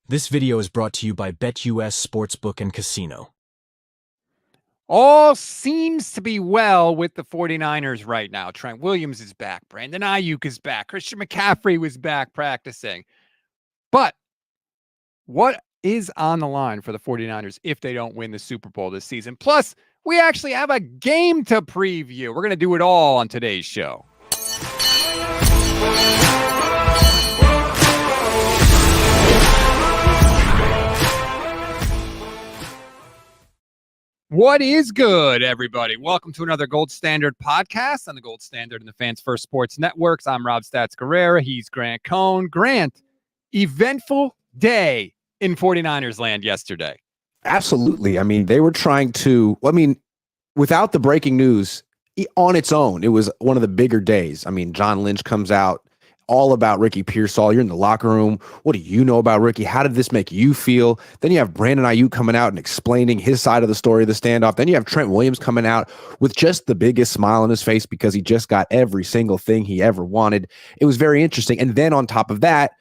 This video is brought to you by BetUS Sportsbook and Casino. All seems to be well with the 49ers right now. Trent Williams is back. Brandon Aiyuk is back. Christian McCaffrey was back practicing. But what is on the line for the 49ers if they don't win the Super Bowl this season? Plus, we actually have a game to preview. We're going to do it all on today's show. What is good, everybody? Welcome to another Gold Standard podcast on the Gold Standard and the Fans First Sports Networks. I'm Rob Stats Guerrera. He's Grant Cohn. Grant, eventful day in 49ers land yesterday. Absolutely. I mean, they were trying to, without the breaking news on its own, it was one of the bigger days. I mean, John Lynch comes out all about Ricky Pearsall. You're in the locker room. What do you know about Ricky? How did this make you feel? Then you have Brandon Aiyuk coming out and explaining his side of the story of the standoff. Then you have Trent Williams coming out with just the biggest smile on his face because he just got every single thing he ever wanted. It was very interesting. And then on top of that,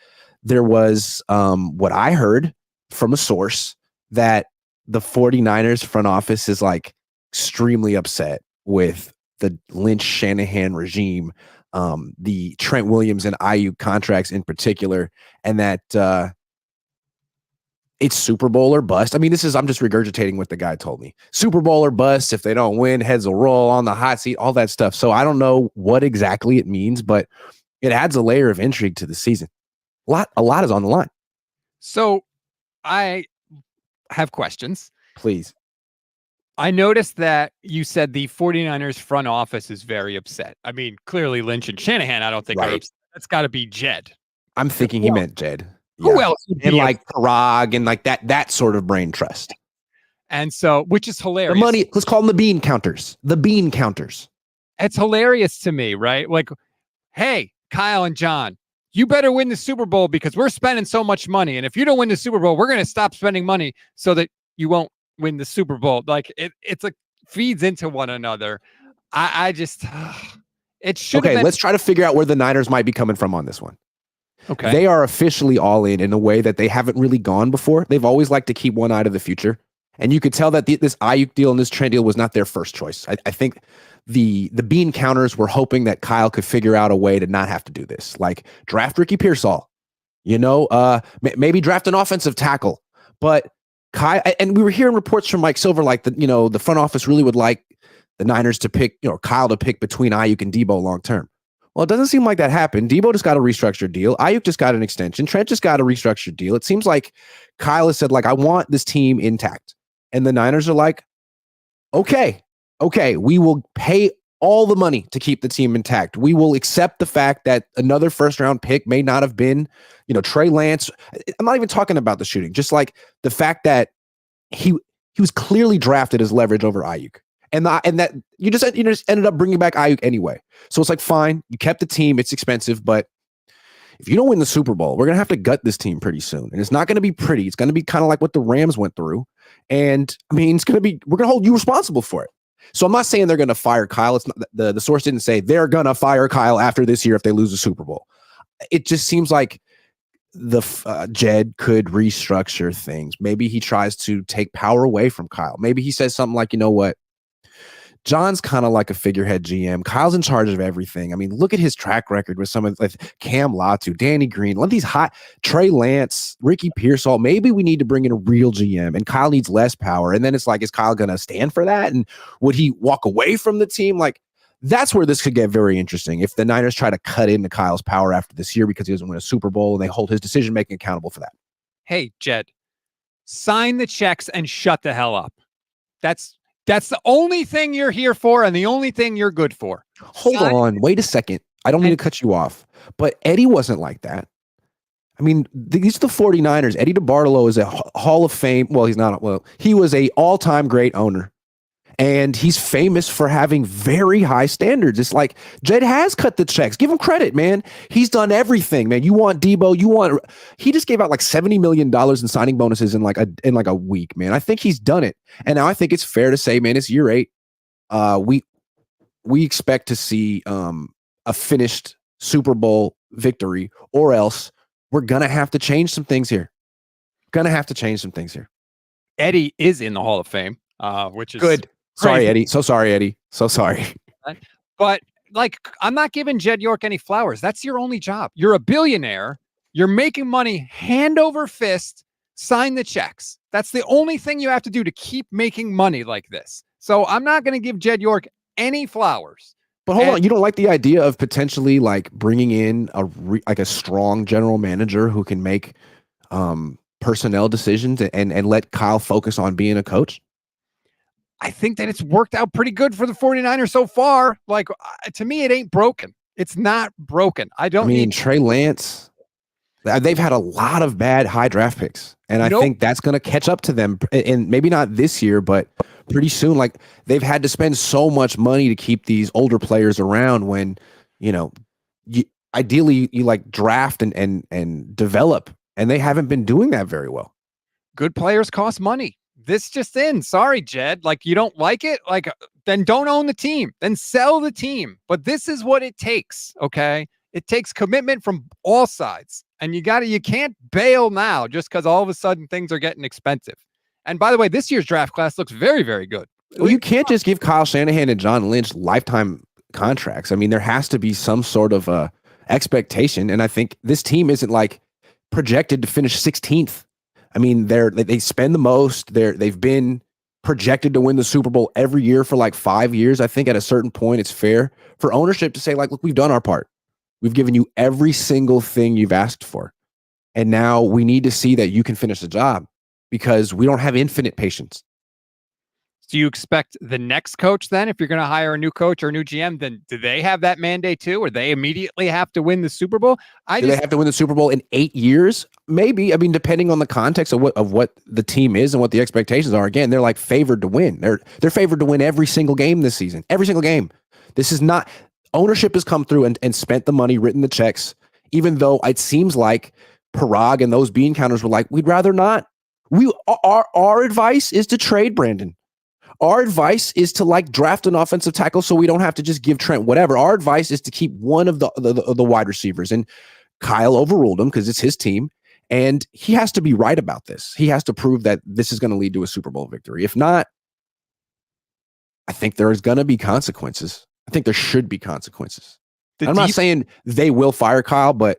there was what I heard from a source that the 49ers front office is like extremely upset with the Lynch Shanahan regime, the Trent Williams and Aiyuk contracts in particular, and that it's Super Bowl or bust. I mean, I'm just regurgitating what the guy told me. Super Bowl or bust. If they don't win, heads will roll on the hot seat, all that stuff. So I don't know what exactly it means, but it adds a layer of intrigue to the season. A lot is on the line. So I have questions. Please. I noticed that you said the 49ers front office is very upset. I mean, clearly Lynch and Shanahan, I don't think are upset. That's got to be Jed. I'm thinking he meant Jed. Who else? And like Parag and like that sort of brain trust. And so, which is hilarious. The money, let's call them the bean counters. The bean counters. It's hilarious to me, right? Like, hey, Kyle and John, you better win the Super Bowl because we're spending so much money. And if you don't win the Super Bowl, we're going to stop spending money so that you won't win the Super Bowl. Like it's like feeds into one another. I just it should. Okay, let's try to figure out where the Niners might be coming from on this one. Okay, they are officially all in a way that they haven't really gone before. They've always liked to keep one eye to the future, and you could tell that this Aiyuk deal and this Trent deal was not their first choice. I think the bean counters were hoping that Kyle could figure out a way to not have to do this, like draft Ricky Pearsall, maybe draft an offensive tackle, but. Kyle, and we were hearing reports from Mike Silver, like the front office really would like the Niners to pick, Kyle to pick between Aiyuk and Debo long term. Well, it doesn't seem like that happened. Debo just got a restructured deal. Aiyuk just got an extension. Trent just got a restructured deal. It seems like Kyle has said, like, I want this team intact. And the Niners are like, okay, we will pay all the money to keep the team intact. We will accept the fact that another first round pick may not have been, Trey Lance. I'm not even talking about the shooting, just like the fact that he was clearly drafted as leverage over Aiyuk. And that you just ended up bringing back Aiyuk anyway. So it's like, fine, you kept the team. It's expensive, but if you don't win the Super Bowl, we're going to have to gut this team pretty soon. And it's not going to be pretty. It's going to be kind of like what the Rams went through. And I mean, we're going to hold you responsible for it. So I'm not saying they're going to fire Kyle. It's not, the source didn't say they're going to fire Kyle after this year if they lose the Super Bowl. It just seems like Jed could restructure things. Maybe he tries to take power away from Kyle. Maybe he says something like, you know what? John's kind of like a figurehead GM. Kyle's in charge of everything. I mean, look at his track record with some of like Cam Latu, Danny Green, one of these hot Trey Lance, Ricky Pearsall. Maybe we need to bring in a real GM and Kyle needs less power. And then it's like, is Kyle going to stand for that? And would he walk away from the team? Like, that's where this could get very interesting. If the Niners try to cut into Kyle's power after this year because he doesn't win a Super Bowl and they hold his decision-making accountable for that. Hey, Jed, sign the checks and shut the hell up. That's the only thing you're here for and the only thing you're good for. Hold on. Wait a second. I don't mean to cut you off, but Eddie wasn't like that. I mean, these are the 49ers. Eddie DeBartolo is a Hall of Fame. Well, he's not. Well, he was a all-time great owner. And he's famous for having very high standards. It's like Jed has cut the checks. Give him credit, man. He's done everything, man. You want Debo, he just gave out like $70 million in signing bonuses in like a week, man. I think he's done it. And now I think it's fair to say, man, it's year 8. We expect to see a finished Super Bowl victory, or else we're going to have to change some things here. Gonna have to change some things here. Eddie is in the Hall of Fame, which is good. crazy. Sorry, Eddie. So sorry, Eddie. So sorry. But like, I'm not giving Jed York any flowers. That's your only job. You're a billionaire. You're making money hand over fist. Sign the checks. That's the only thing you have to do to keep making money like this. So I'm not going to give Jed York any flowers. But hold on, you don't like the idea of potentially like bringing in a strong general manager who can make personnel decisions and let Kyle focus on being a coach? I think that it's worked out pretty good for the 49ers so far. Like, to me, it ain't broken. It's not broken. I mean, Trey Lance, they've had a lot of bad high draft picks. And I think that's going to catch up to them. And maybe not this year, but pretty soon. Like, they've had to spend so much money to keep these older players around when, ideally you like draft and develop. And they haven't been doing that very well. Good players cost money. This just in. Sorry, Jed. Like, you don't like it? Like, then don't own the team. Then sell the team. But this is what it takes, okay? It takes commitment from all sides. And you can't bail now just because all of a sudden things are getting expensive. And by the way, this year's draft class looks very, very good. Well, you can't just give Kyle Shanahan and John Lynch lifetime contracts. I mean, there has to be some sort of expectation. And I think this team isn't like projected to finish 16th. I mean, they spend the most. They've been projected to win the Super Bowl every year for like 5 years. I think at a certain point, it's fair for ownership to say, like, look, we've done our part. We've given you every single thing you've asked for. And now we need to see that you can finish the job because we don't have infinite patience. Do you expect the next coach then, if you're going to hire a new coach or a new GM, then do they have that mandate too? Or they immediately have to win the Super Bowl? Do they have to win the Super Bowl in 8 years? Maybe. I mean, depending on the context of what the team is and what the expectations are. Again, they're like favored to win. They're favored to win every single game this season. Every single game. This is not ownership has come through and spent the money, written the checks, even though it seems like Parag and those bean counters were like, we'd rather not. Our advice is to trade Brandon. Our advice is to like draft an offensive tackle so we don't have to just give Trent whatever. Our advice is to keep one of the wide receivers. And Kyle overruled him because it's his team. And he has to be right about this. He has to prove that this is going to lead to a Super Bowl victory. If not, I think there is going to be consequences. I think there should be consequences. I'm not saying they will fire Kyle, but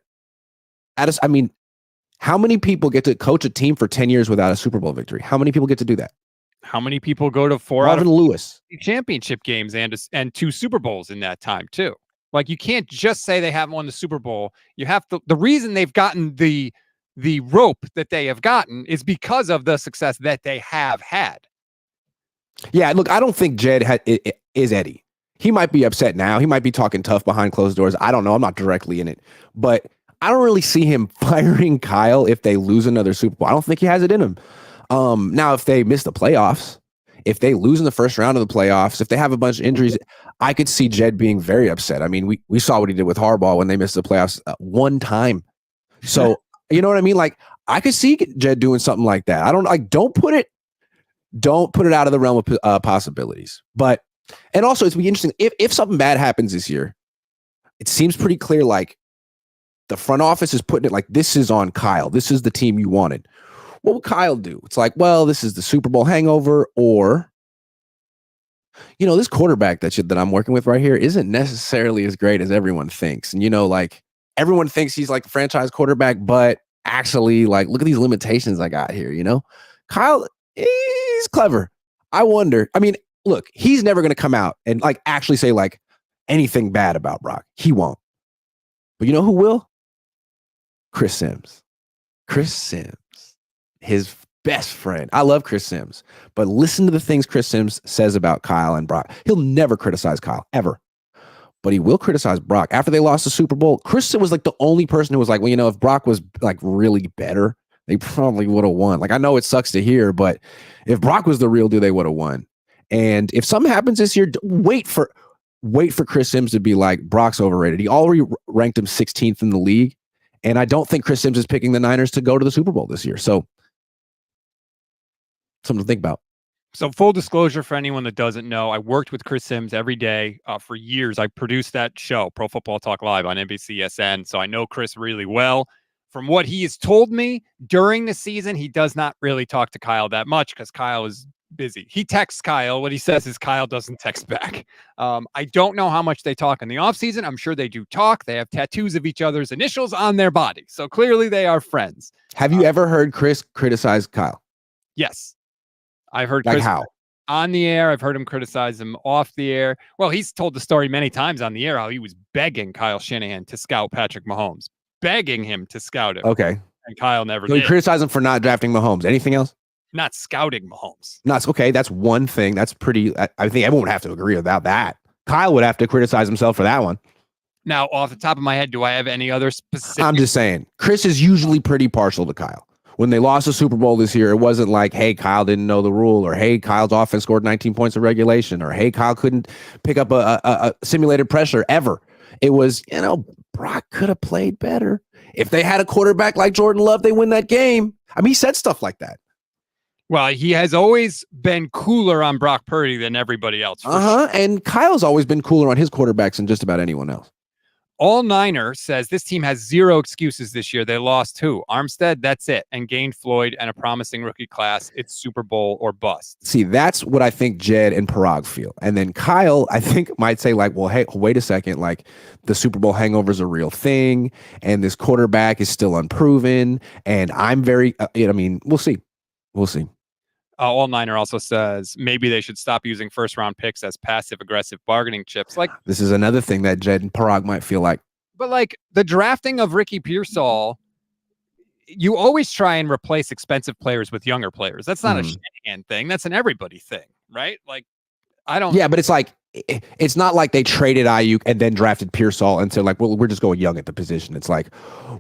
how many people get to coach a team for 10 years without a Super Bowl victory? How many people get to do that? How many people go to four Marvin Lewis championship games and 2 Super Bowls in that time too? Like, you can't just say they haven't won the Super Bowl. You have to. The reason they've gotten the rope that they have gotten is because of the success that they have had. Yeah, look, I don't think Jed is Eddie. He might be upset now. He might be talking tough behind closed doors. I don't know. I'm not directly in it, but I don't really see him firing Kyle if they lose another Super Bowl. I don't think he has it in him. Now, if they miss the playoffs, if they lose in the first round of the playoffs, if they have a bunch of injuries, I could see Jed being very upset. I mean, we saw what he did with Harbaugh when they missed the playoffs one time. So, you know what I mean? Like, I could see Jed doing something like that. Don't put it out of the realm of possibilities. But, and also it's be interesting if something bad happens this year, it seems pretty clear. Like, the front office is putting it like, this is on Kyle. This is the team you wanted. What would Kyle do? It's like, well, this is the Super Bowl hangover, or, this quarterback that I'm working with right here isn't necessarily as great as everyone thinks. And, like, everyone thinks he's like the franchise quarterback, but actually, like, look at these limitations I got here, Kyle, he's clever. I wonder, look, he's never going to come out and like actually say like anything bad about Brock. He won't. But you know who will? Chris Sims. His best friend. I love Chris Sims, but listen to the things Chris Sims says about Kyle and Brock. He'll never criticize Kyle, ever. But he will criticize Brock. After they lost the Super Bowl, Chris was like the only person who was like, well, if Brock was like really better, they probably would have won. Like, I know it sucks to hear, but if Brock was the real deal, they would have won. And if something happens this year, wait for Chris Sims to be like, Brock's overrated. He already ranked him 16th in the league. And I don't think Chris Sims is picking the Niners to go to the Super Bowl this year. So, something to think about. So, full disclosure for anyone that doesn't know, I worked with Chris Sims every day for years. I produced that show, Pro Football Talk Live, on NBCSN. So I know Chris really well. from what he has told me during the season, he does not really talk to Kyle that much because Kyle is busy. He texts Kyle. What he says is Kyle doesn't text back. I don't know how much they talk in the offseason. I'm sure they do talk. They have tattoos of each other's initials on their body. So clearly they are friends. Have you ever heard Chris criticize Kyle? Yes. I've heard Like Chris how? on the air. I've heard him criticize him off the air. Well, he's told the story many times on the air how he was begging Kyle Shanahan to scout Patrick Mahomes, begging him to scout him. Okay. And Kyle never So did. he criticized him for not drafting Mahomes. Anything else? Not scouting Mahomes. Not okay. That's one thing. That's pretty. I think everyone would have to agree about that. Kyle would have to criticize himself for that one. Now, off the top of my head, do I have any other specific? I'm just saying, Chris is usually pretty partial to Kyle. When they lost the Super Bowl this year, it wasn't like, hey, Kyle didn't know the rule, or hey, Kyle's offense scored 19 points of regulation, or hey, Kyle couldn't pick up a simulated pressure ever. It was, Brock could have played better. If they had a quarterback like Jordan Love, they win that game. I mean, he said stuff like that. Well, he has always been cooler on Brock Purdy than everybody else. Sure. And Kyle's always been cooler on his quarterbacks than just about anyone else. All Niner says this team has zero excuses this year. They lost who? Armstead, that's it. And gained Floyd and a promising rookie class. It's Super Bowl or bust. See, that's what I think Jed and Parag feel. And then Kyle, I think, might say like, well, hey, wait a second. Like the Super Bowl hangover is a real thing. And this quarterback is still unproven. And I'm very, we'll see. We'll see. All Niner also says maybe they should stop using first-round picks as passive-aggressive bargaining chips. Like this is another thing that Jed and Parag might feel like. But like the drafting of Ricky Pearsall, you always try and replace expensive players with younger players. That's not a Shanahan thing. That's an everybody thing, right? Like I don't. Yeah, but it's like it's not like they traded Aiyuk and then drafted Pearsall and said like, well, we're just going young at the position. It's like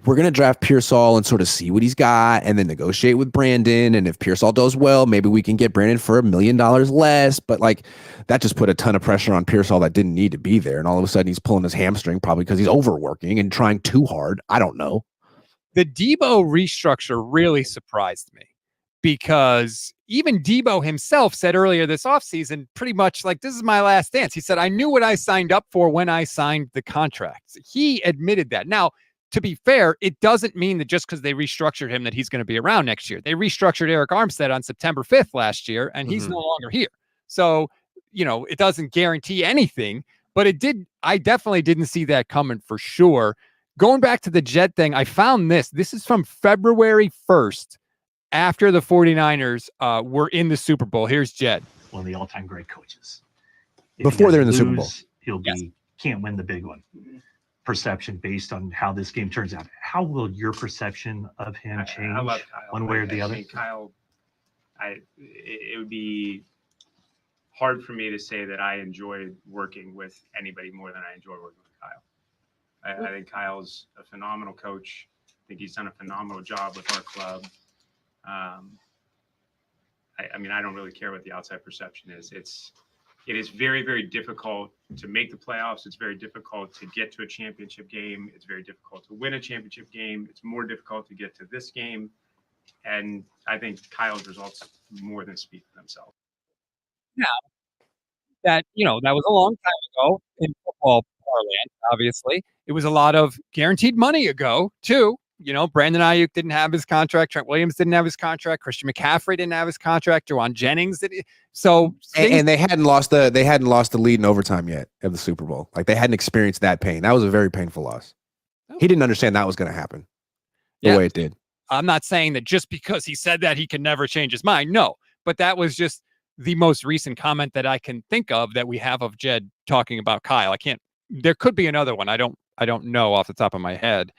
we're gonna draft Pearsall and sort of see what he's got, and then negotiate with Brandon. And if Pearsall does well, maybe we can get Brandon for $1 million less. But like that just put a ton of pressure on Pearsall that didn't need to be there, and all of a sudden he's pulling his hamstring probably because he's overworking and trying too hard. I don't know. The Debo restructure really surprised me. Because even Debo himself said earlier this offseason, pretty much like, this is my last dance. He said, I knew what I signed up for when I signed the contract. He admitted that. Now, to be fair, it doesn't mean that just because they restructured him that he's going to be around next year. They restructured Eric Armstead on September 5th last year, and he's no longer here. So, it doesn't guarantee anything, but it did. I definitely didn't see that coming for sure. Going back to the Jed thing, I found this. This is from February 1st. After the 49ers were in the Super Bowl. Here's Jed. One of the all-time great coaches. Before they're in the Super Bowl. He'll be can't win the big one. Perception based on how this game turns out. How will your perception of him change I love Kyle. one way or the other? Kyle, it would be hard for me to say that I enjoyed working with anybody more than I enjoy working with Kyle. I think Kyle's a phenomenal coach. I think he's done a phenomenal job with our club. I don't really care what the outside perception is. It is very, very difficult to make the playoffs. It's very difficult to get to a championship game. It's very difficult to win a championship game. It's more difficult to get to this game. And I think Kyle's results more than speak for themselves. Yeah. That was a long time ago in football parlance, obviously. It was a lot of guaranteed money ago, too. Brandon Aiyuk didn't have his contract. Trent Williams didn't have his contract. Christian McCaffrey didn't have his contract. Juwan Jennings did. And they hadn't lost the lead in overtime yet of the Super Bowl. Like they hadn't experienced that pain. That was a very painful loss. He didn't understand that was going to happen the way it did. I'm not saying that just because he said that he can never change his mind. No, but that was just the most recent comment that I can think of that we have of Jed talking about Kyle. There could be another one. I don't know off the top of my head.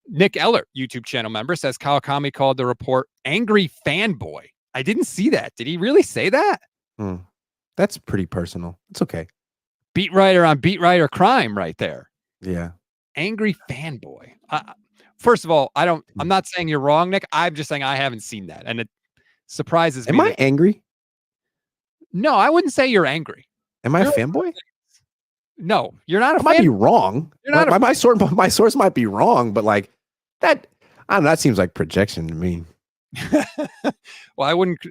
Nick Eller, YouTube channel member, says Kyle Kami called the report angry fanboy. I didn't see that. Did he really say that? That's pretty personal. It's okay. Beat writer on beat writer crime right there. Yeah. Angry fanboy. First of all, I'm not saying you're wrong, Nick. I'm just saying I haven't seen that. And it surprises me. Am I angry? No, I wouldn't say you're angry. Am I a fanboy? No, you're not a fan. I might be wrong. My source might be wrong, but like that, I don't know, that seems like projection to me. Well,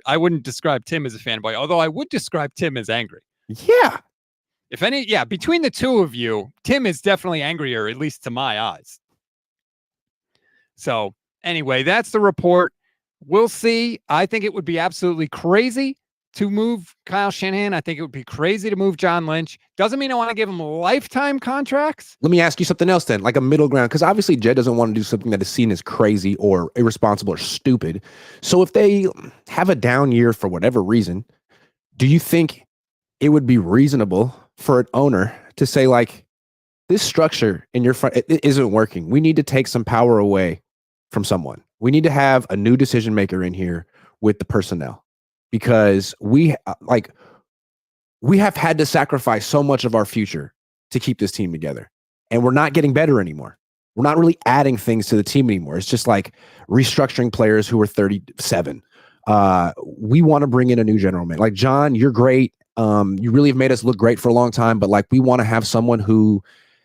I wouldn't describe Tim as a fanboy, although I would describe Tim as angry. Yeah. Between the two of you, Tim is definitely angrier, at least to my eyes. So anyway, that's the report. We'll see. I think it would be absolutely crazy to move Kyle Shanahan. I think it would be crazy to move John Lynch. Doesn't mean I want to give him lifetime contracts. Let me ask you something else then, like a middle ground, because obviously Jed doesn't want to do something that is seen as crazy or irresponsible or stupid. So if they have a down year for whatever reason, do you think it would be reasonable for an owner to say, like, this structure in your front it isn't working. We need to take some power away from someone. We need to have a new decision maker in here with the personnel, because we have had to sacrifice so much of our future to keep this team together, and we're not getting better anymore. We're not really adding things to the team anymore. It's just like restructuring players who are 37. We want to bring in a new general manager. Like, John, you're great. You really have made us look great for a long time, but like, we want to have someone who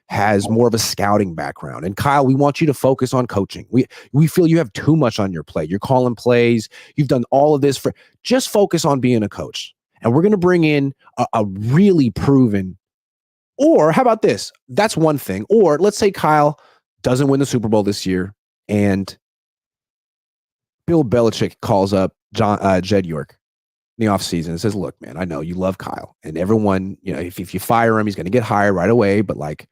has more of a scouting background. And Kyle, we want you to focus on coaching. We feel you have too much on your plate. You're calling plays. You've done all of this just focus on being a coach. And we're going to bring in a really proven, or how about this? That's one thing. Or let's say Kyle doesn't win the Super Bowl this year and Bill Belichick calls up Jed York in the offseason and says, look, man, I know you love Kyle, and everyone, if you fire him, he's going to get hired right away. But like,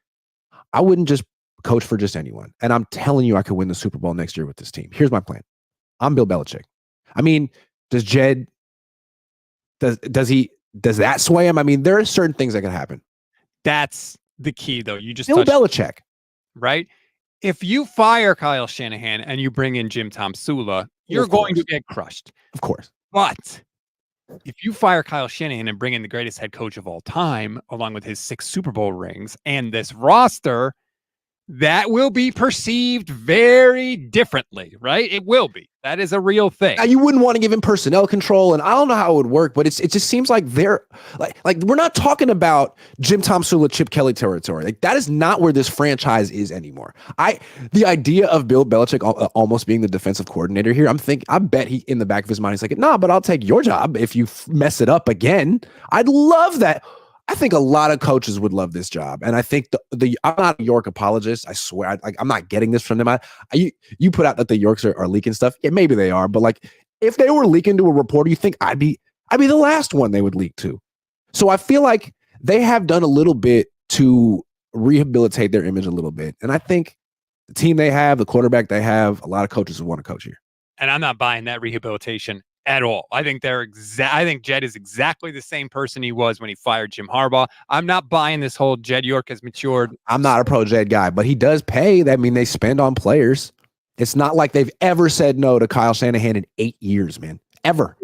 I wouldn't just coach for just anyone. And I'm telling you, I could win the Super Bowl next year with this team. Here's my plan. I'm Bill Belichick. I mean, does Jed, does that sway him? I mean, there are certain things that can happen. That's the key, though. You just Bill Belichick, right? If you fire Kyle Shanahan and you bring in Jim Tom Sula, you're going to get crushed. Of course. But if you fire Kyle Shanahan and bring in the greatest head coach of all time, along with his 6 Super Bowl rings and this roster, that will be perceived very differently, right? It will be. That is a real thing. Now, you wouldn't want to give him personnel control, and I don't know how it would work, but it just seems like they're like we're not talking about Jim Tom Sula, Chip Kelly territory. Like, that is not where this franchise is anymore. The idea of Bill Belichick almost being the defensive coordinator here, I bet he, in the back of his mind, he's like, nah, but I'll take your job if you mess it up again. I'd love that. I think a lot of coaches would love this job. And I think I'm not a York apologist. I swear, I'm not getting this from them. You put out that the Yorks are leaking stuff. Yeah, maybe they are. But like, if they were leaking to a reporter, you think I'd be the last one they would leak to. So I feel like they have done a little bit to rehabilitate their image a little bit. And I think the team they have, the quarterback they have, a lot of coaches would want to coach here. And I'm not buying that rehabilitation at all. I think I think Jed is exactly the same person he was when he fired Jim Harbaugh. I'm not buying this whole Jed York has matured. I'm not a pro Jed guy, but he does pay. I mean, they spend on players. It's not like they've ever said no to Kyle Shanahan in 8 years, man. Ever.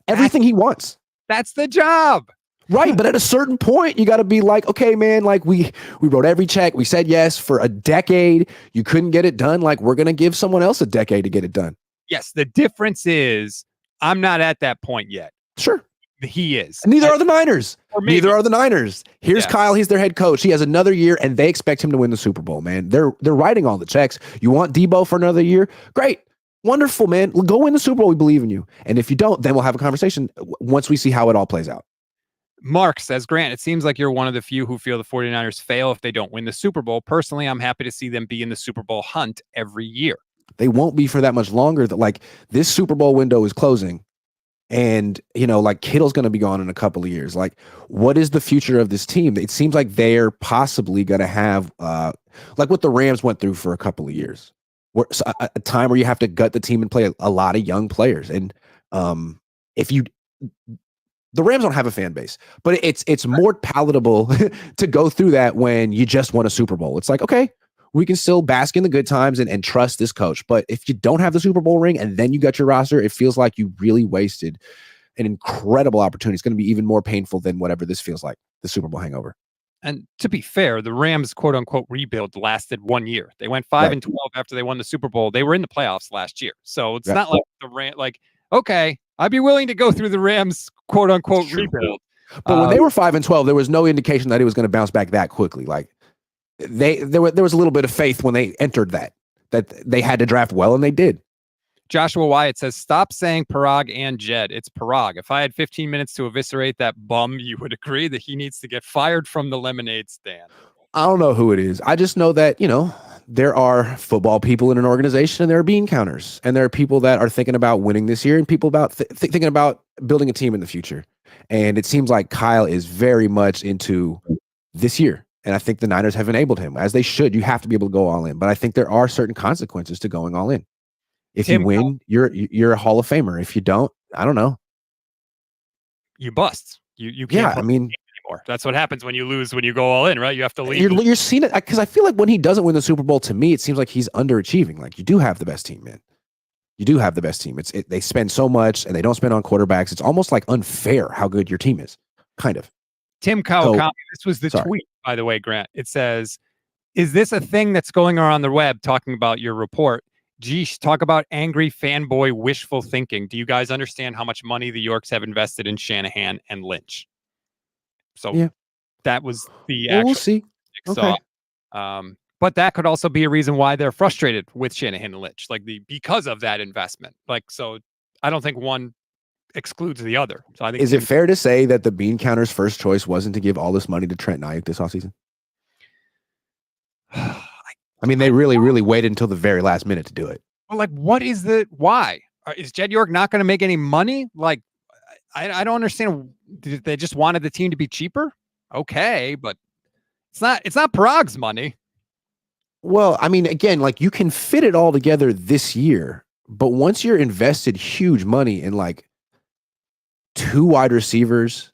Everything he wants. That's the job. Right. But at a certain point, you got to be like, okay, man, like we wrote every check. We said yes for a decade. You couldn't get it done. Like, we're going to give someone else a decade to get it done. Yes. The difference is I'm not at that point yet. Sure. He is. And neither are the Niners. Neither are the Niners. Here's Kyle. He's their head coach. He has another year, and they expect him to win the Super Bowl, man. They're writing all the checks. You want Debo for another year? Great. Wonderful, man. Go win the Super Bowl. We believe in you. And if you don't, then we'll have a conversation once we see how it all plays out. Mark says, Grant, it seems like you're one of the few who feel the 49ers fail if they don't win the Super Bowl. Personally, I'm happy to see them be in the Super Bowl hunt every year. They won't be for that much longer. Like, this Super Bowl window is closing. And, like, Kittle's going to be gone in a couple of years. Like, what is the future of this team? It seems like they're possibly going to have, like what the Rams went through for a couple of years, a time where you have to gut the team and play a lot of young players. And the Rams don't have a fan base, but it's more palatable to go through that when you just won a Super Bowl. It's like, okay, we can still bask in the good times and trust this coach. But if you don't have the Super Bowl ring and then you got your roster, it feels like you really wasted an incredible opportunity. It's going to be even more painful than whatever this feels like, the Super Bowl hangover. And to be fair, the Rams' quote unquote rebuild lasted 1 year. They went 5-12 after they won the Super Bowl. They were in the playoffs last year. So it's not like the Rams, like, okay, I'd be willing to go through the Rams' quote unquote rebuild. But when they were 5-12, there was no indication that it was going to bounce back that quickly. Like, there was a little bit of faith when they entered that they had to draft well, and they did. Joshua Wyatt says, stop saying Parag and Jed. It's Parag. If I had 15 minutes to eviscerate that bum, you would agree that he needs to get fired from the lemonade stand. I don't know who it is. I just know that, there are football people in an organization and there are bean counters and there are people that are thinking about winning this year and people about thinking about building a team in the future. And it seems like Kyle is very much into this year. And I think the Niners have enabled him, as they should. You have to be able to go all in. But I think there are certain consequences to going all in. If you win, you're a Hall of Famer. If you don't, I don't know. You bust. You can't. Yeah, I mean, anymore. That's what happens when you lose. When you go all in, right? You have to leave. You're seeing it because I feel like when he doesn't win the Super Bowl, to me, it seems like he's underachieving. Like you do have the best team, man. You do have the best team. They spend so much and they don't spend on quarterbacks. It's almost like unfair how good your team is. Kind of. Tim Kawakami, this was the tweet, by the way, Grant. It says, "Is this a thing that's going around the web talking about your report? Geesh, talk about angry fanboy wishful thinking. Do you guys understand how much money the Yorks have invested in Shanahan and Lynch?" So yeah, that was the actual. We'll see. Okay. But that could also be a reason why they're frustrated with Shanahan and Lynch, because of that investment. So I don't think one excludes the other. So I think. Is it fair to say that the bean counter's first choice wasn't to give all this money to Trent Aiyuk this offseason? I mean, they really waited until the very last minute to do it. Well, what is why? Is Jed York not going to make any money? I don't understand. They just wanted the team to be cheaper. Okay, but it's not Parag's money. Well, I mean, again, you can fit it all together this year, but once you're invested huge money in 2 wide receivers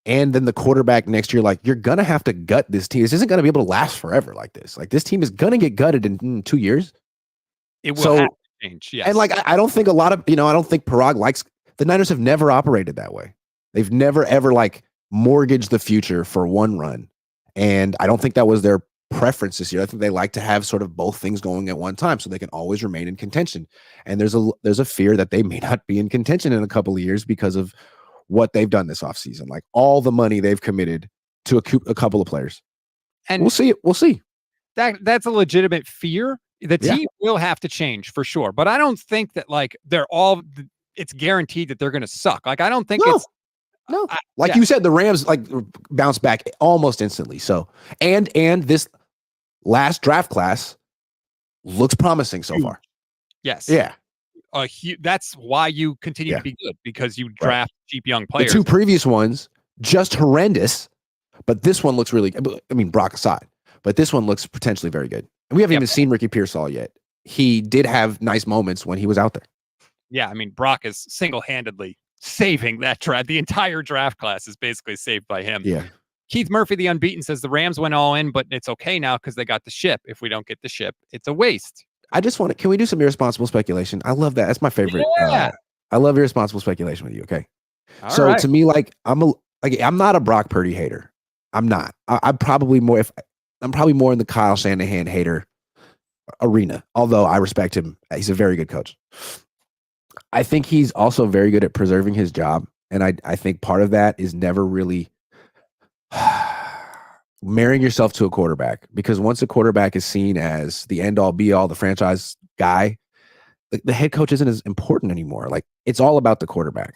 and then the quarterback next year, you're going to have to gut this team. This isn't going to be able to last forever like this. This team is going to get gutted in 2 years. It will have to change, yes. And I don't think I don't think Parag likes, the Niners have never operated that way. They've never, ever mortgaged the future for one run. And I don't think that was their preference this year. I think they like to have sort of both things going at one time so they can always remain in contention. And there's a fear that they may not be in contention in a couple of years because of what they've done this offseason. All the money they've committed to a couple of players. And we'll see. We'll see. That's a legitimate fear. The team will have to change for sure. But I don't think that it's guaranteed that they're going to suck. I don't think it's. No, you said, the Rams bounce back almost instantly. So, and this last draft class looks promising so far. Yes. Yeah. That's why you continue to be good, because you draft cheap young players. The 2 previous ones just horrendous, but this one looks really. I mean, Brock aside, but this one looks potentially very good. And we haven't even seen Ricky Pearsall yet. He did have nice moments when he was out there. Yeah, I mean, Brock is single-handedly saving that draft. The entire draft class is basically saved by him. Yeah. Keith Murphy, the unbeaten, says the Rams went all in, but it's okay now because they got the ship. If we don't get the ship, it's a waste. I just want to. Can we do some irresponsible speculation? I love that. That's my favorite. Yeah. I love irresponsible speculation with you. Okay. All right. To me, I'm not a Brock Purdy hater. I'm not. I'm probably more. I'm probably more in the Kyle Shanahan hater arena. Although I respect him, he's a very good coach. I think he's also very good at preserving his job. And I think part of that is never really marrying yourself to a quarterback, because once a quarterback is seen as the end all be all, the franchise guy, the head coach isn't as important anymore. It's all about the quarterback.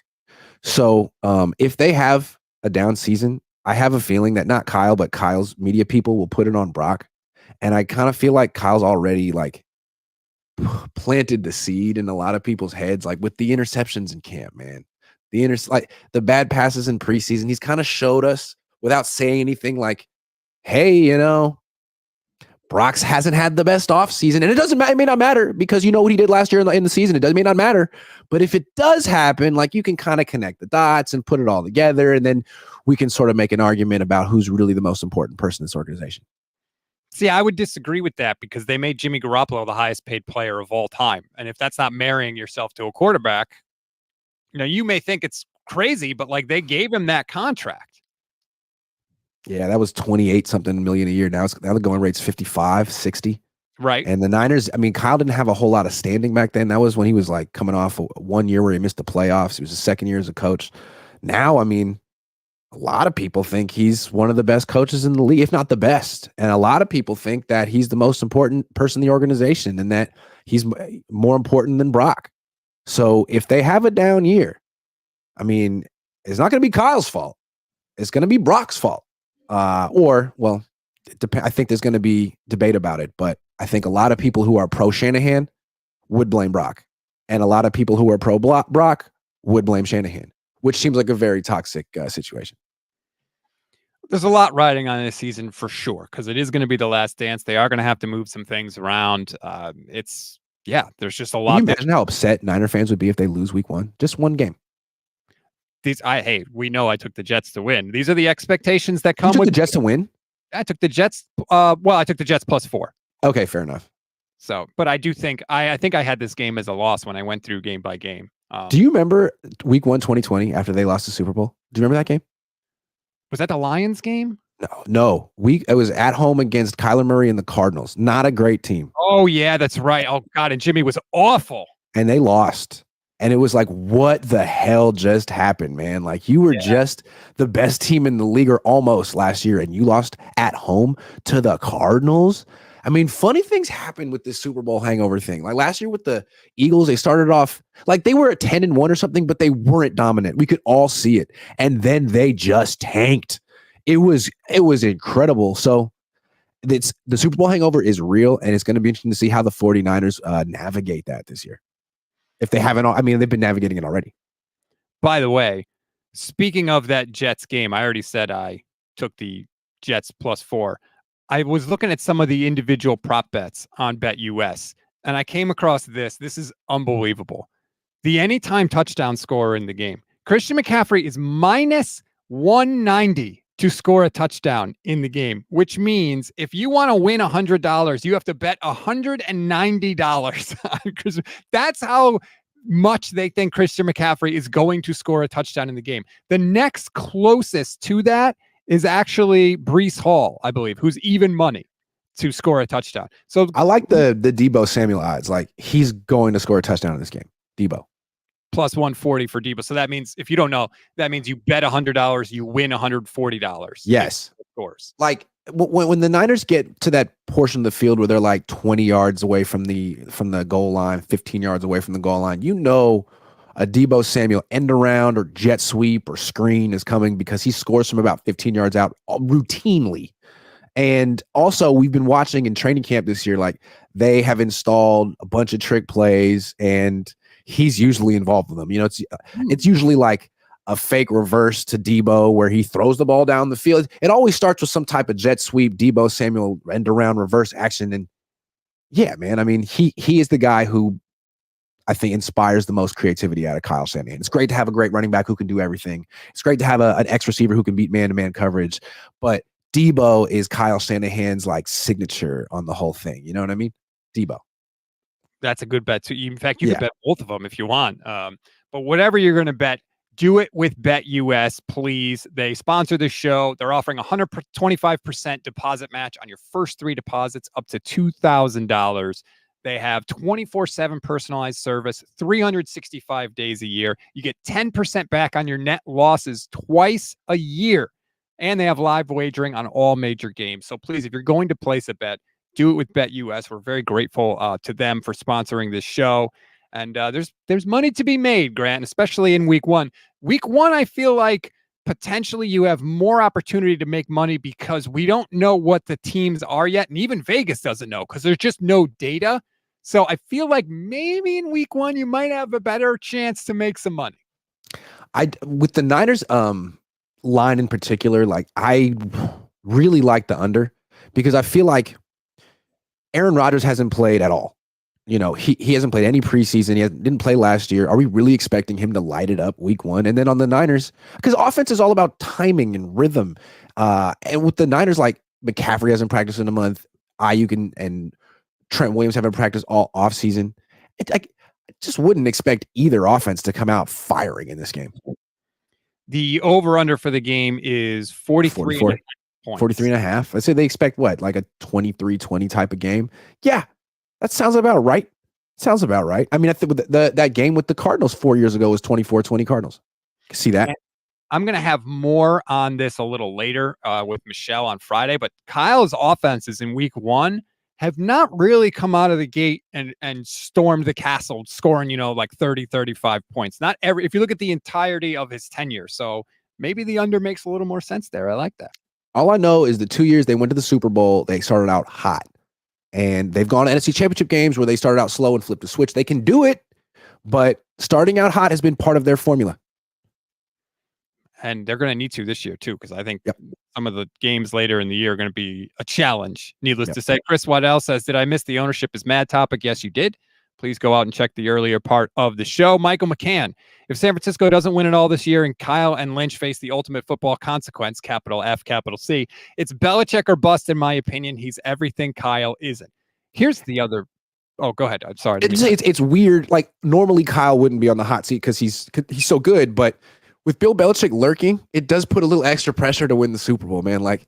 So if they have a down season, I have a feeling that not Kyle, but Kyle's media people will put it on Brock. And I kind of feel like Kyle's already planted the seed in a lot of people's heads, with the interceptions in camp, man. The bad passes in preseason. He's kind of showed us without saying anything hey, Brock's hasn't had the best offseason. And it may not matter, because you know what he did last year in the season. May not matter. But if it does happen, you can kind of connect the dots and put it all together. And then we can sort of make an argument about who's really the most important person in this organization. See, I would disagree with that, because they made Jimmy Garoppolo the highest paid player of all time. And if that's not marrying yourself to a quarterback, you may think it's crazy, but they gave him that contract. Yeah, that was 28 something million a year. Now the going rate's 55, 60. Right. And the Niners, Kyle didn't have a whole lot of standing back then. That was when he was coming off 1 year where he missed the playoffs. It was his second year as a coach. Now, a lot of people think he's one of the best coaches in the league, if not the best. And a lot of people think that he's the most important person in the organization and that he's more important than Brock. So if they have a down year, it's not going to be Kyle's fault. It's going to be Brock's fault. I think there's going to be debate about it, but I think a lot of people who are pro Shanahan would blame Brock, and a lot of people who are pro Brock would blame Shanahan, which seems like a very toxic situation. There's a lot riding on this season for sure, because it is going to be the last dance. They are going to have to move some things around. There's just a lot. Can you imagine how upset Niner fans would be if they lose week 1? Just one game. We know I took the Jets to win. These are the expectations that come with with the Jets to win. I took the Jets. I took the Jets +4. Okay, fair enough. So, but I do think I think I had this game as a loss when I went through game by game. Do you remember week 1, 2020, after they lost the Super Bowl? Do you remember that game? Was that the Lions game? No. It was at home against Kyler Murray and the Cardinals. Not a great team. Oh yeah, that's right. Oh God, and Jimmy was awful. And they lost. And it was like, what the hell just happened, man? Like, you were just the best team in the league, or almost, last year, and you lost at home to the Cardinals. I mean, funny things happen with this Super Bowl hangover thing. Like last year with the Eagles, they started off like they were at 10-1 or something, but they weren't dominant. We could all see it. And then they just tanked. It was incredible. So the Super Bowl hangover is real, and it's going to be interesting to see how the 49ers navigate that this year. If they haven't, they've been navigating it already. By the way, speaking of that Jets game, I already said I took the Jets +4. I was looking at some of the individual prop bets on BetUS, and I came across this. This is unbelievable. The anytime touchdown scorer in the game. Christian McCaffrey is -190 to score a touchdown in the game, which means if you want to win $100, you have to bet $190 on Christian. That's how much they think Christian McCaffrey is going to score a touchdown in the game. The next closest to that is actually Breece Hall, I believe, who's even money to score a touchdown. So I like the Deebo Samuel odds. Like, he's going to score a touchdown in this game. Deebo. +140 for Deebo. So that means, if you don't know, that means you bet $100, you win $140. Yes. Of course. Like when the Niners get to that portion of the field where they're like 20 yards away from the goal line, 15 yards away from the goal line, a Deebo Samuel end around or jet sweep or screen is coming, because he scores from about 15 yards out routinely. And also, we've been watching in training camp this year, like they have installed a bunch of trick plays, and he's usually involved with them. It's usually like a fake reverse to Deebo where he throws the ball down the field. It always starts with some type of jet sweep, Deebo Samuel end around reverse action. And yeah, man, he is the guy who I think inspires the most creativity out of Kyle Shanahan. It's great to have a great running back who can do everything. It's great to have an X receiver who can beat man-to-man coverage. But Deebo is Kyle Shanahan's like signature on the whole thing. You know what I mean? Deebo. That's a good bet too. In fact, you could bet both of them if you want. But whatever you're going to bet, do it with BetUS, please. They sponsor the show. They're offering 125% deposit match on your first 3 deposits up to $2,000. They have 24/7 personalized service, 365 days a year. You get 10% back on your net losses twice a year. And they have live wagering on all major games. So please, if you're going to place a bet, do it with BetUS. We're very grateful to them for sponsoring this show. And there's money to be made, Grant, especially in week 1. Week 1, I feel like potentially you have more opportunity to make money because we don't know what the teams are yet. And even Vegas doesn't know because there's just no data. So I feel like maybe in week 1, you might have a better chance to make some money. With the Niners line in particular, like I really like the under, because I feel like Aaron Rodgers hasn't played at all. He hasn't played any preseason. He didn't play last year. Are we really expecting him to light it up week 1? And then on the Niners, because offense is all about timing and rhythm. And with the Niners, like McCaffrey hasn't practiced in a month. Aiyuk and Trent Williams haven't practiced all offseason. I just wouldn't expect either offense to come out firing in this game. The over-under for the game is 43 points. 43.5. I'd say they expect what, like a 23-20 type of game? Yeah, that sounds about right. I think that game with the Cardinals 4 years ago was 24-20 Cardinals. See that? I'm going to have more on this a little later with Michelle on Friday, but Kyle's offenses in week 1 have not really come out of the gate and stormed the castle, scoring, like 30, 35 points. If you look at the entirety of his tenure. So maybe the under makes a little more sense there. I like that. All I know is the 2 years they went to the Super Bowl, they started out hot. And they've gone to NFC Championship games where they started out slow and flipped the switch. They can do it, but starting out hot has been part of their formula. And they're going to need to this year, too, because I think some of the games later in the year are going to be a challenge, needless to say. Chris Waddell says, did I miss the ownership is mad topic? Yes, you did. Please go out and check the earlier part of the show. Michael McCann, if San Francisco doesn't win it all this year and Kyle and Lynch face the ultimate football consequence, capital F, capital C, it's Belichick or bust, in my opinion. He's everything Kyle isn't. Here's the other. Oh, go ahead. I'm sorry. It's weird. Like, normally Kyle wouldn't be on the hot seat because he's so good, but with Bill Belichick lurking, it does put a little extra pressure to win the Super Bowl, man. Like,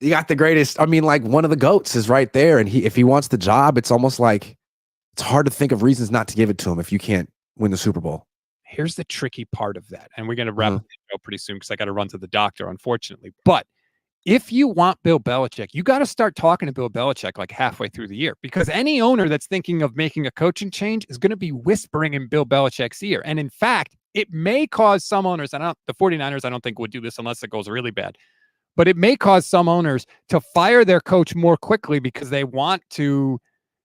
you got the greatest. I mean, like, one of the GOATs is right there. And if he wants the job, it's almost like it's hard to think of reasons not to give it to him if you can't win the Super Bowl. Here's the tricky part of that. And we're going to wrap up the show pretty soon because I got to run to the doctor, unfortunately. But if you want Bill Belichick, you got to start talking to Bill Belichick like halfway through the year, because any owner that's thinking of making a coaching change is going to be whispering in Bill Belichick's ear. And in fact, it may cause some owners, and the 49ers, I don't think would do this unless it goes really bad, but it may cause some owners to fire their coach more quickly because they want to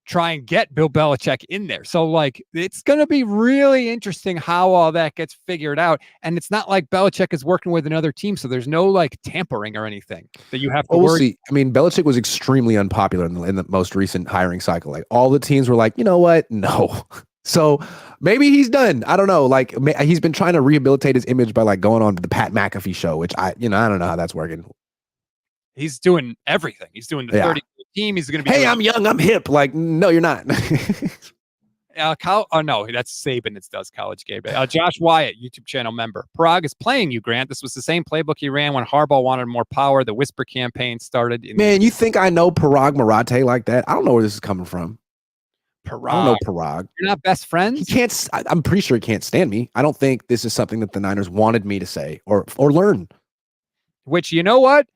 try and get Bill Belichick in there. So, like, it's going to be really interesting how all that gets figured out. And it's not like Belichick is working with another team, so there's no, like, tampering or anything that you have to worry. We'll see. I mean, Belichick was extremely unpopular in the most recent hiring cycle. Like, all the teams were like, you know what? No. So maybe he's done. I don't know. Like, he's been trying to rehabilitate his image by, like, going on to the Pat McAfee show, which I don't know how that's working. He's doing everything. He's doing the 30 team. He's going to be. Hey, I'm young. I'm hip. Like, no, you're not. No, that's Saban that does College Game Day. Josh Wyatt, YouTube channel member. Parag is playing you, Grant. This was the same playbook he ran when Harbaugh wanted more power. The whisper campaign started. Man, you think I know Parag Marathe like that? I don't know where this is coming from. Parag. I don't know Parag. You're not best friends? He can't. I'm pretty sure he can't stand me. I don't think this is something that the Niners wanted me to say or learn. Which, you know what?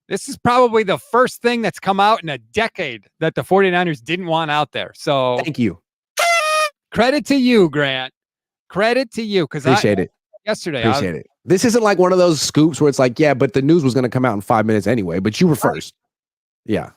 This is probably the first thing that's come out in a decade that the 49ers didn't want out there. So thank you. Credit to you, Grant. Credit to you. Appreciate it. Yesterday. Appreciate it. This isn't like one of those scoops where it's like, yeah, but the news was going to come out in 5 minutes anyway, but you were first. Yeah.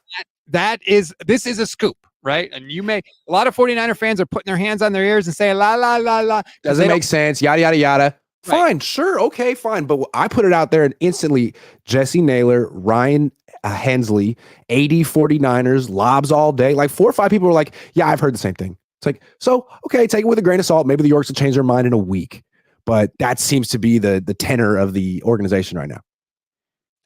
This is a scoop, right? And a lot of 49er fans are putting their hands on their ears and saying, la, la, la, la. Doesn't make sense. Yada, yada, yada. Fine, right. Sure, okay, fine. But I put it out there and instantly Jesse Naylor, Ryan Hensley, 80 49ers, lobs all day. Like 4 or 5 people were like, yeah, I've heard the same thing. It's like, so, okay, take it with a grain of salt. Maybe the Yorks will change their mind in a week. But that seems to be the tenor of the organization right now.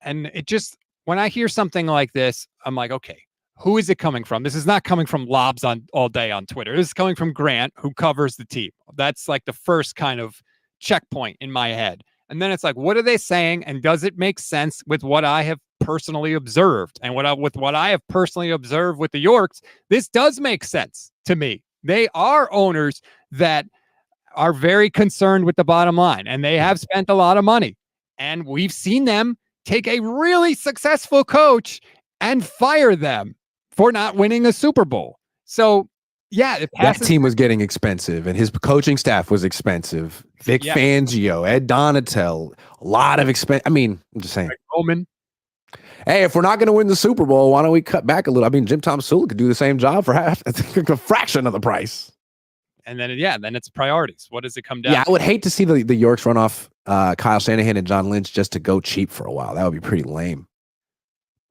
And it just, when I hear something like this, I'm like, okay, who is it coming from? This is not coming from lobs on all day on Twitter. This is coming from Grant, who covers the team. That's like the first kind of checkpoint in my head. And then it's like, what are they saying? And does it make sense with what I have personally observed? And with what I have personally observed with the Yorks, this does make sense to me. They are owners that are very concerned with the bottom line, and they have spent a lot of money. And we've seen them take a really successful coach and fire them for not winning a Super Bowl. So, yeah, that team was getting expensive, and his coaching staff was expensive. Vic Fangio, Ed Donatel, a lot of expense. I mean, I'm just saying. Roman. Hey, if we're not going to win the Super Bowl, why don't we cut back a little? I mean, Jim Tomsula could do the same job for a fraction of the price. And then, then it's priorities. What does it come down? Yeah, I would hate to see the Yorks run off Kyle Shanahan and John Lynch just to go cheap for a while. That would be pretty lame.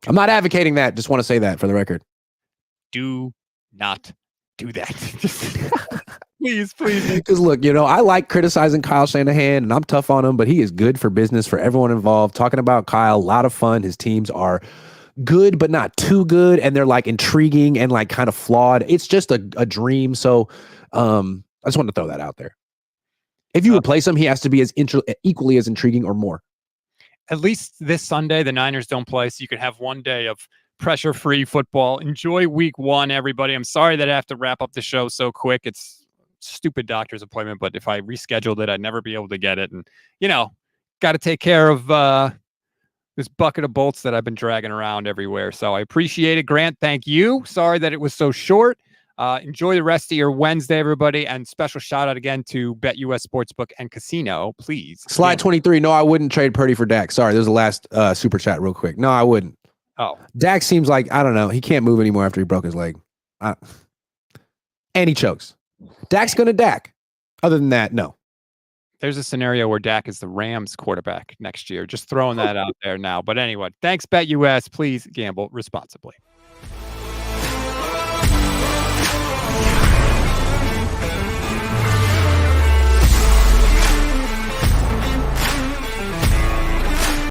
I'm not advocating that. Just want to say that for the record. Do not do that. Please. Because look, I like criticizing Kyle Shanahan and I'm tough on him, but he is good for business for everyone involved. Talking about Kyle, a lot of fun. His teams are good, but not too good. And they're like intriguing and like kind of flawed. It's just a dream. So I just want to throw that out there. If you replace him, he has to be as equally as intriguing or more. At least this Sunday, the Niners don't play, so you can have one day of pressure-free football. Enjoy week 1, everybody. I'm sorry that I have to wrap up the show so quick. It's stupid doctor's appointment, but if I rescheduled it, I'd never be able to get it. And, got to take care of this bucket of bolts that I've been dragging around everywhere. So I appreciate it. Grant, thank you. Sorry that it was so short. Enjoy the rest of your Wednesday, everybody. And special shout out again to BetUS Sportsbook and Casino. Please. Slide 23. No, I wouldn't trade Purdy for Dak. Sorry, there's the last super chat real quick. No, I wouldn't. Oh, Dak seems like, I don't know. He can't move anymore after he broke his leg. And he chokes. Dak's going to Dak. Other than that, no. there's a scenario where Dak is the Rams quarterback next year. Just throwing that out there now. But anyway, thanks, BetUS. Please gamble responsibly.